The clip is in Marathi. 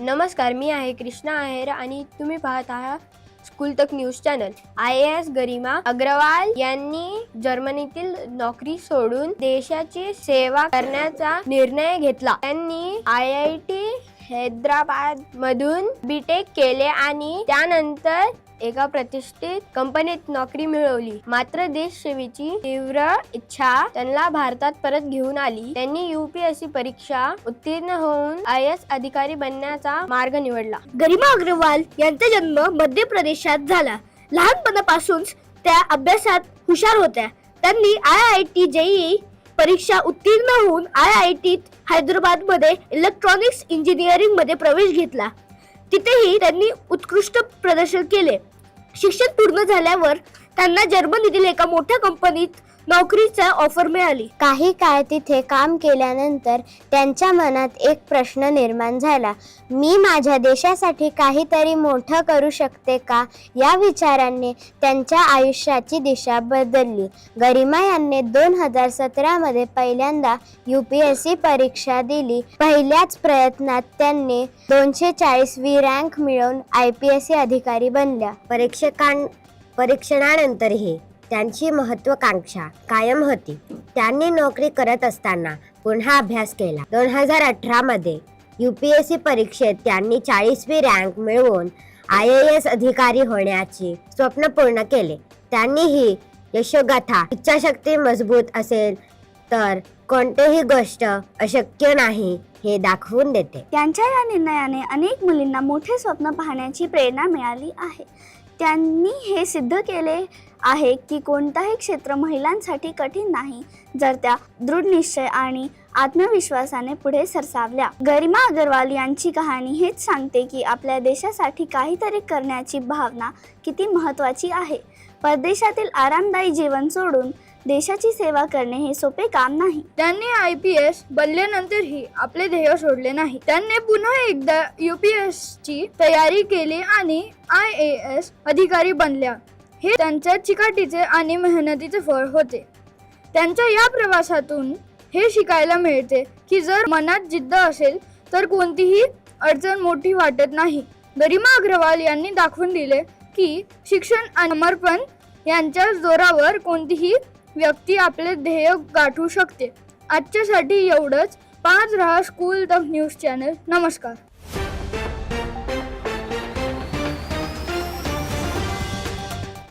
नमस्कार, मी आहे कृष्णा आहेर आणि तुम्ही पाहत आहात स्कूल तक न्यूज चॅनल। IAS गरिमा अग्रवाल यांनी जर्मनीतील नोकरी सोडून देशाची सेवा करण्याचा निर्णय घेतला। त्यांनी IIT हैदराबाद मधून बीटेक केले आणि त्यानंतर एका प्रतिष्ठित कंपनीत नोकरी मिळवली। मात्र देशसेवेची तीव्र इच्छा त्यांना भारतात परत घेऊन आली। त्यांनी UPSC परीक्षा उत्तीर्ण होऊन IAS अधिकारी बनण्याचा मार्ग निवडला। गरिमा अग्रवाल यांचा जन्म मध्य प्रदेशात झाला। लहानपणापासून त्या अभ्यासात हुशार होत्या। त्यांनी IIT JEE परीक्षा उत्तीर्ण होऊन IIT हैदराबाद मध्ये इलेक्ट्रॉनिक्स इंजिनिअरिंग मध्ये प्रवेश घेतला। तिथेही त्यांनी उत्कृष्ट प्रदर्शन केले। शिक्षण पूर्ण झाल्यावर त्यांना जर्मनीतील एका मोठ्या कंपनीत नोकरीची ऑफर मिळाली। काही काळ तिथे काम केल्यानंतर त्यांच्या मनात एक प्रश्न निर्माण झाला, मी माझ्या देशासाठी काहीतरी मोठं करू शकते का? या विचाराने त्यांच्या आयुष्याची दिशा बदलली। गरिमा यांनी 2017 मध्ये पहिल्यांदा UPSC परीक्षा दिली। पहिल्याच प्रयत्नात त्यांनी 240वी रँक मिळवून IPSC अधिकारी बनल्या। परीक्षणानंतरही त्यांची महत्वाकांक्षा कायम होती। त्यांनी नोकरी करत असताना पुन्हा अभ्यास केला। 2018 मध्ये UPSC परीक्षेत त्यांनी 40वी रँक मिळवून IAS अधिकारी होण्याचे स्वप्न पूर्ण केले। त्यांनी ही यशोगाथा, इच्छाशक्ती मजबूत असेल तर कोणतीही गोष्ट अशक्य नाही हे दाखवून देते। त्यांच्या या निर्णयाने अनेक मुलींना मोठे स्वप्न पाहण्याची प्रेरणा मिळाली आहे। त्यांनी हे सिद्ध केले आहे की कोणताही क्षेत्र महिलांसाठी कठीण नाही जर त्या दृढ निश्चय आणि आत्मविश्वासाने पुढे सरसावल्या। गरिमा अग्रवाल यांची कहाणी हेच सांगते की आपल्या देशासाठी काहीतरी करण्याची भावना किती महत्त्वाची आहे। परदेशातील आरामदायी जीवन सोडून देशाची सेवा करणे हे सोपे काम नाही। त्यांनी IPS बनल्यानंतरही आपले ध्येय सोडले नाही। त्यांनी पुन्हा एकदा UPSC ची तयारी केली आणि IAS अधिकारी बनल्या। हे त्यांच्या चिकाटीचे आणि मेहनतीचे फळ होते। त्यांच्या या प्रवासातून हे शिकायला मिळते की जर मनात जिद्द असेल तर कोणतीही अडचण मोठी वाटत नाही। गरिमा अग्रवाल यांनी दाखवून दिले की शिक्षण आणि समर्पण यांच्या जोरावर कोणतीही व्यक्ती आपले ध्येय गाठू शकते। आजच्यासाठी एवढंच। पाहत रहा स्कूल तक न्यूज चॅनल। नमस्कार।